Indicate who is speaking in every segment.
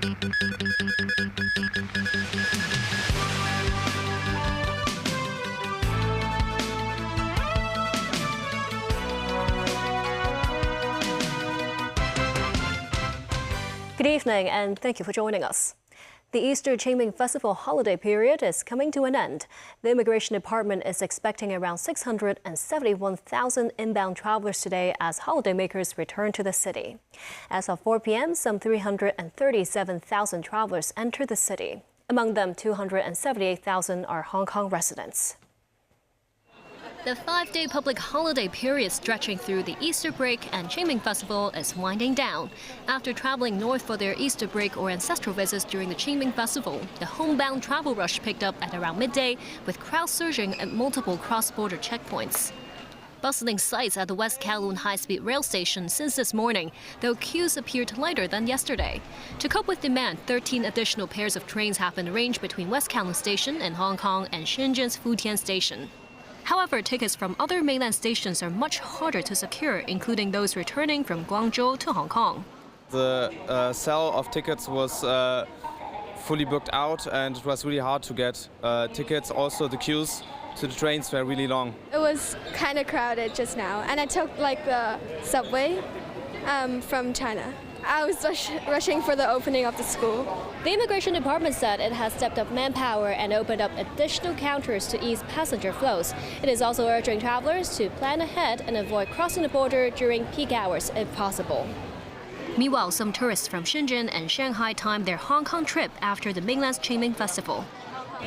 Speaker 1: Good evening and thank you for joining us. The Easter Qingming Festival holiday period is coming to an end. The Immigration Department is expecting around 671,000 inbound travelers today as holidaymakers return to the city. As of 4 p.m., some 337,000 travelers entered the city. Among them, 278,000 are Hong Kong residents.
Speaker 2: The 5-day public holiday period stretching through the Easter break and Qingming Festival is winding down. After traveling north for their Easter break or ancestral visits during the Qingming Festival, the homebound travel rush picked up at around midday, with crowds surging at multiple cross-border checkpoints. Bustling sights at the West Kowloon high-speed rail station since this morning, though queues appeared lighter than yesterday. To cope with demand, 13 additional pairs of trains have been arranged between West Kowloon Station in Hong Kong and Shenzhen's Futian Station. However, tickets from other mainland stations are much harder to secure, including those returning from Guangzhou to Hong Kong.
Speaker 3: The sale of tickets was fully booked out, and it was really hard to get tickets. Also, the queues to the trains were really long.
Speaker 4: It was kind of crowded just now, and I took the subway from China. I was rushing for the opening of the school.
Speaker 2: The Immigration Department said it has stepped up manpower and opened up additional counters to ease passenger flows. It is also urging travelers to plan ahead and avoid crossing the border during peak hours if possible. Meanwhile, some tourists from Shenzhen and Shanghai timed their Hong Kong trip after the mainland's Qingming Festival.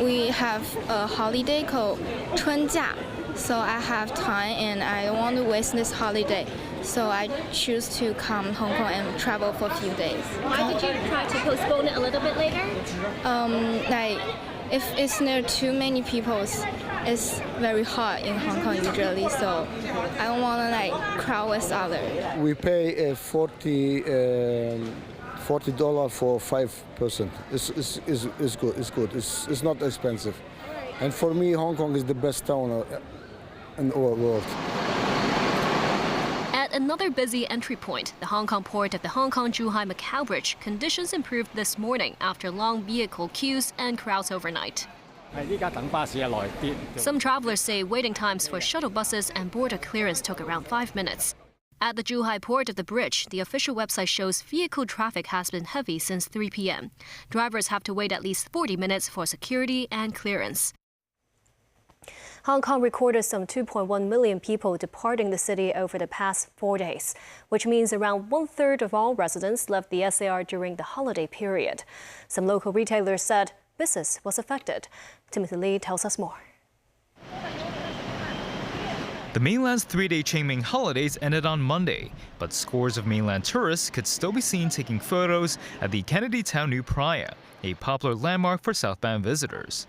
Speaker 5: We have a holiday called 春假, so I have time and I don't want to waste this holiday. So I choose to come Hong Kong and travel for a few days.
Speaker 2: Why did you try to postpone it a little bit later?
Speaker 5: If it's near too many people, it's very hot in Hong Kong usually. So I don't want to crowd with others.
Speaker 6: We pay $40 for 5 person. It's good. It's not expensive. And for me, Hong Kong is the best town in the world.
Speaker 2: At another busy entry point, the Hong Kong port of the Hong Kong-Zhuhai-Macau Bridge, conditions improved this morning after long vehicle queues and crowds overnight. Some travelers say waiting times for shuttle buses and border clearance took around 5 minutes. At the Zhuhai port of the bridge, the official website shows vehicle traffic has been heavy since 3 p.m. Drivers have to wait at least 40 minutes for security and clearance.
Speaker 1: Hong Kong recorded some 2.1 million people departing the city over the past 4 days, which means around 1/3 of all residents left the SAR during the holiday period. Some local retailers said business was affected. Timothy Lee tells us more.
Speaker 7: The mainland's 3-day Qingming holidays ended on Monday, but scores of mainland tourists could still be seen taking photos at the Kennedy Town New Praia, a popular landmark for southbound visitors.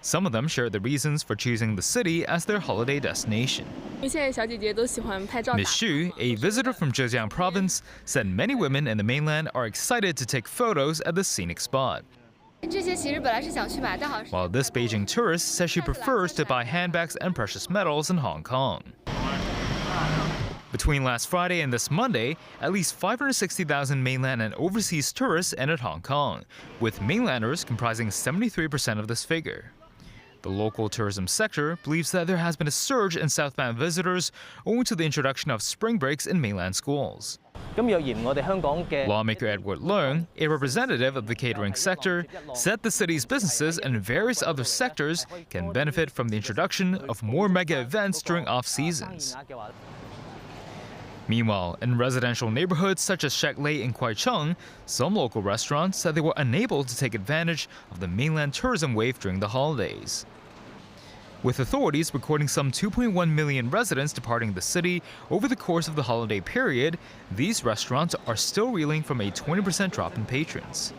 Speaker 7: Some of them shared the reasons for choosing the city as their holiday destination. Ms. Xu, a visitor from Zhejiang province, said many women in the mainland are excited to take photos at the scenic spot. While this Beijing tourist says she prefers to buy handbags and precious metals in Hong Kong. Between last Friday and this Monday, at least 560,000 mainland and overseas tourists entered Hong Kong, with mainlanders comprising 73% of this figure. The local tourism sector believes that there has been a surge in southbound visitors owing to the introduction of spring breaks in mainland schools. Lawmaker Edward Leung, a representative of the catering sector, said the city's businesses and various other sectors can benefit from the introduction of more mega events during off-seasons. Meanwhile, in residential neighborhoods such as Shek Lei in Kwai Chung, some local restaurants said they were unable to take advantage of the mainland tourism wave during the holidays. With authorities recording some 2.1 million residents departing the city over the course of the holiday period, these restaurants are still reeling from a 20% drop in patrons.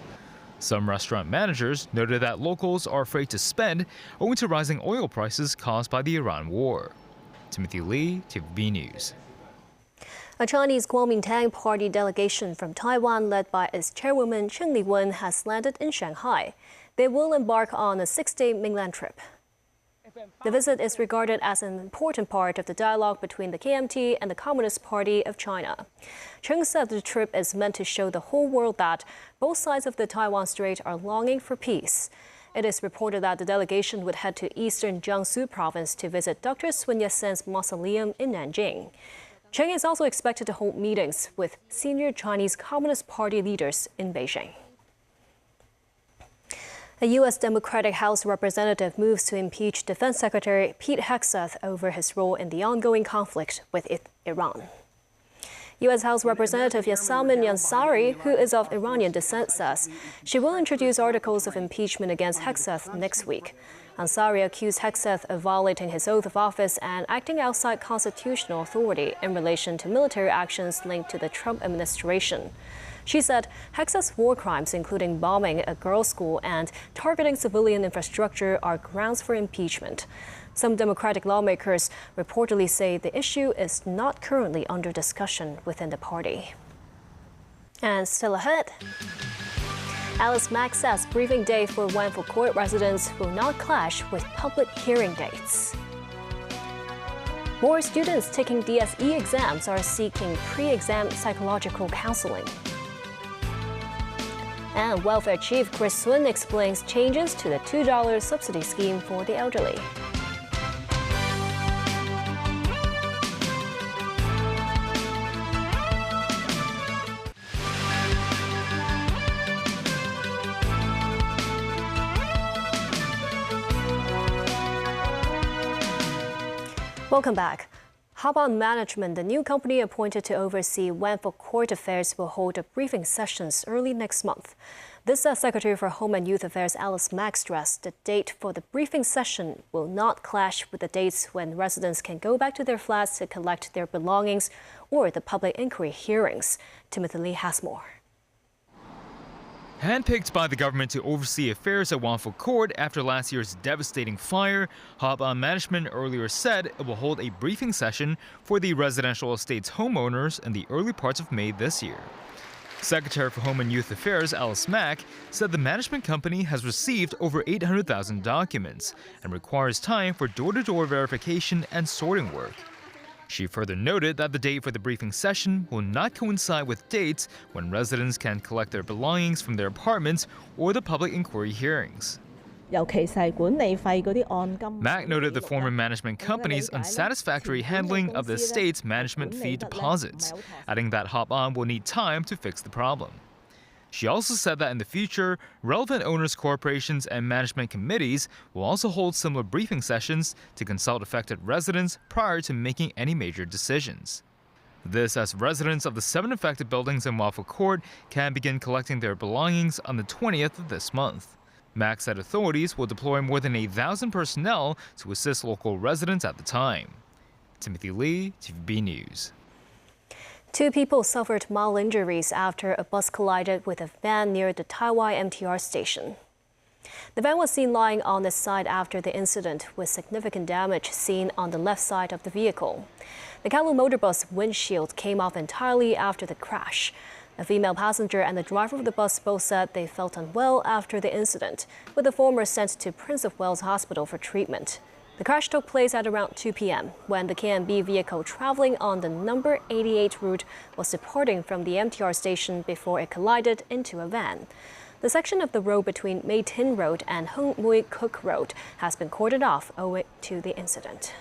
Speaker 7: Some restaurant managers noted that locals are afraid to spend owing to rising oil prices caused by the Iran war. Timothy Lee, TVB News.
Speaker 1: A Chinese Kuomintang party delegation from Taiwan led by its chairwoman Chen Li-wen has landed in Shanghai. They will embark on a 6-day mainland trip. The visit is regarded as an important part of the dialogue between the KMT and the Communist Party of China. Cheng said the trip is meant to show the whole world that both sides of the Taiwan Strait are longing for peace. It is reported that the delegation would head to eastern Jiangsu province to visit Dr. Sun Yat-sen's mausoleum in Nanjing. Cheng is also expected to hold meetings with senior Chinese Communist Party leaders in Beijing. A U.S. Democratic House representative moves to impeach Defense Secretary Pete Hegseth over his role in the ongoing conflict with Iran. U.S. House Representative Yasamin Ansari, who is of Iranian descent, says she will introduce articles of impeachment against Hegseth next week. Ansari accused Hegseth of violating his oath of office and acting outside constitutional authority in relation to military actions linked to the Trump administration. She said Hegseth's war crimes, including bombing a girls' school and targeting civilian infrastructure, are grounds for impeachment. Some Democratic lawmakers reportedly say the issue is not currently under discussion within the party. And still ahead, Alice Mack says briefing day for Wang Fuk Court residents will not clash with public hearing dates. More students taking DSE exams are seeking pre-exam psychological counseling. And Welfare Chief Chris Swin explains changes to the $2 subsidy scheme for the elderly. Welcome back. Hop-On Management, the new company appointed to oversee Wang Fuk Court affairs, will hold a briefing sessions early next month. This Secretary for Home and Youth Affairs Alice Mack stressed the date for the briefing session will not clash with the dates when residents can go back to their flats to collect their belongings or the public inquiry hearings. Timothy Lee has more.
Speaker 7: Handpicked by the government to oversee affairs at Wang Fuk Court after last year's devastating fire, Hop-On Management earlier said it will hold a briefing session for the residential estate's homeowners in the early parts of May this year. Secretary for Home and Youth Affairs Alice Mack said the management company has received over 800,000 documents and requires time for door-to-door verification and sorting work. She further noted that the date for the briefing session will not coincide with dates when residents can collect their belongings from their apartments or the public inquiry hearings. Mack noted the former management company's unsatisfactory handling of the estate's management fee deposits, adding that Hop-On will need time to fix the problem. She also said that in the future, relevant owners corporations and management committees will also hold similar briefing sessions to consult affected residents prior to making any major decisions. This as residents of the 7 affected buildings in Wang Fuk Court can begin collecting their belongings on the 20th of this month. Mack said authorities will deploy more than 8,000 personnel to assist local residents at the time. Timothy Lee, TVB News.
Speaker 1: 2 people suffered mild injuries after a bus collided with a van near the Taiwan MTR station. The van was seen lying on its side after the incident, with significant damage seen on the left side of the vehicle. The Kowloon motorbus windshield came off entirely after the crash. A female passenger and the driver of the bus both said they felt unwell after the incident, with the former sent to Prince of Wales Hospital for treatment. The crash took place at around 2 p.m. when the KMB vehicle traveling on the number 88 route was departing from the MTR station before it collided into a van. The section of the road between Mei Tin Road and Hung Mui Cook Road has been cordoned off owing to the incident.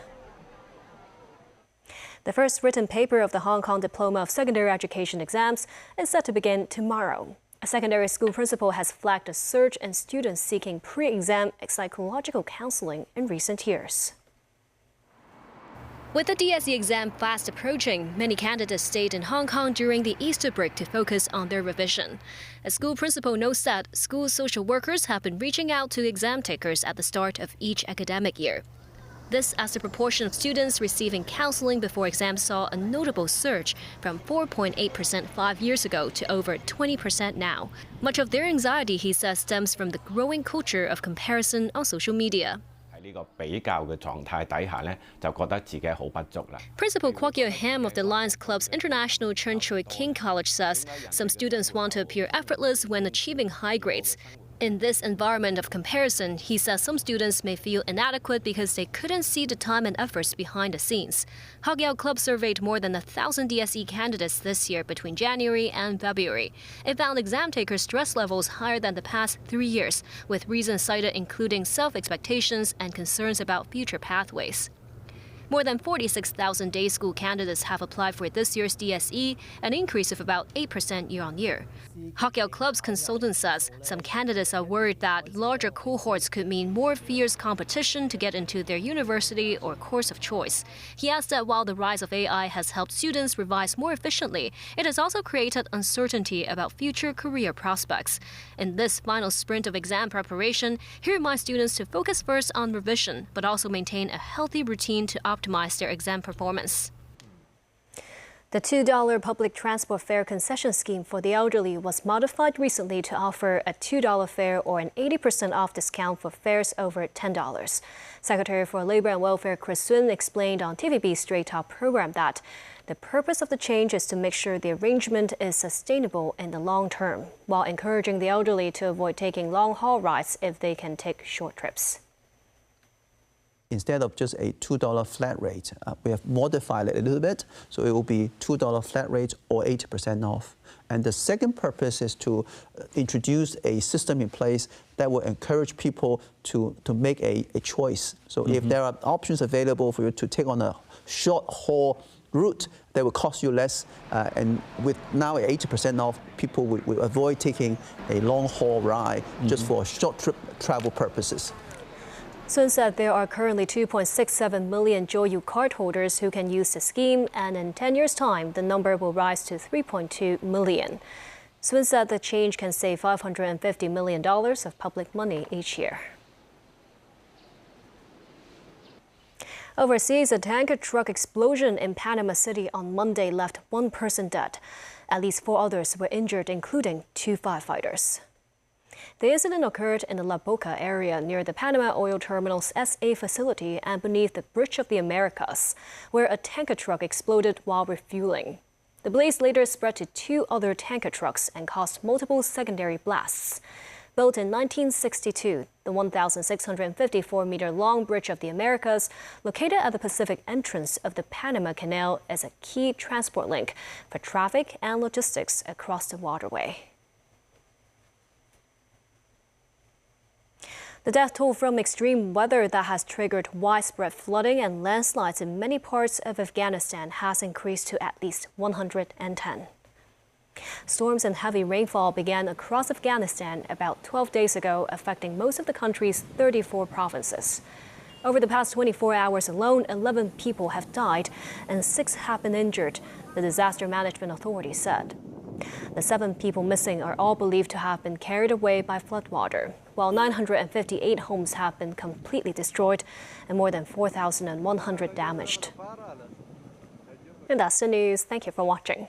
Speaker 1: The first written paper of the Hong Kong Diploma of Secondary Education exams is set to begin tomorrow. A secondary school principal has flagged a surge in students seeking pre-exam psychological counseling in recent years.
Speaker 2: With the DSE exam fast approaching, many candidates stayed in Hong Kong during the Easter break to focus on their revision. A school principal notes that school social workers have been reaching out to exam takers at the start of each academic year. This as the proportion of students receiving counseling before exams saw a notable surge from 4.8% 5 years ago to over 20% now. Much of their anxiety, he says, stems from the growing culture of comparison on social media. Principal Kwok Yo Ham of the Lions Club's International Chun Choi King College says some students want to appear effortless when achieving high grades. In this environment of comparison, he says some students may feel inadequate because they couldn't see the time and efforts behind the scenes. Hagyeong Club surveyed more than 1,000 DSE candidates this year between January and February. It found exam takers' stress levels higher than the past 3 years, with reasons cited including self-expectations and concerns about future pathways. More than 46,000 day school candidates have applied for this year's DSE, an increase of about 8% year-on-year. Hagyeong Club's consultant says some candidates are worried that larger cohorts could mean more fierce competition to get into their university or course of choice. He adds that while the rise of AI has helped students revise more efficiently, it has also created uncertainty about future career prospects. In this final sprint of exam preparation, he reminds students to focus first on revision, but also maintain a healthy routine to optimize their exam performance.
Speaker 1: The $2 public transport fare concession scheme for the elderly was modified recently to offer a $2 fare or an 80% off discount for fares over $10. Secretary for Labor and Welfare Chris Sun explained on TVB's Straight Talk program that the purpose of the change is to make sure the arrangement is sustainable in the long term, while encouraging the elderly to avoid taking long-haul rides if they can take short trips.
Speaker 8: Instead of just a $2 flat rate, we have modified it a little bit, so it will be $2 flat rate or 80% off. And the second purpose is to introduce a system in place that will encourage people to make a choice. So if there are options available for you to take on a short haul route that will cost you less, and with now 80% off, people will avoid taking a long haul ride just for short trip travel purposes.
Speaker 1: Sun said there are currently 2.67 million Joyu cardholders who can use the scheme, and in 10 years' time, the number will rise to 3.2 million. Sun said the change can save $550 million of public money each year. Overseas, a tanker truck explosion in Panama City on Monday left one person dead. At least 4 others were injured, including 2 firefighters. The incident occurred in the La Boca area near the Panama Oil Terminal's SA facility and beneath the Bridge of the Americas, where a tanker truck exploded while refueling. The blaze later spread to 2 other tanker trucks and caused multiple secondary blasts. Built in 1962, the 1,654-meter-long Bridge of the Americas, located at the Pacific entrance of the Panama Canal, is a key transport link for traffic and logistics across the waterway. The death toll from extreme weather that has triggered widespread flooding and landslides in many parts of Afghanistan has increased to at least 110. Storms and heavy rainfall began across Afghanistan about 12 days ago, affecting most of the country's 34 provinces. Over the past 24 hours alone, 11 people have died and 6 have been injured, the Disaster Management Authority said. The 7 people missing are all believed to have been carried away by floodwater, while 958 homes have been completely destroyed and more than 4,100 damaged. And that's the news. Thank you for watching.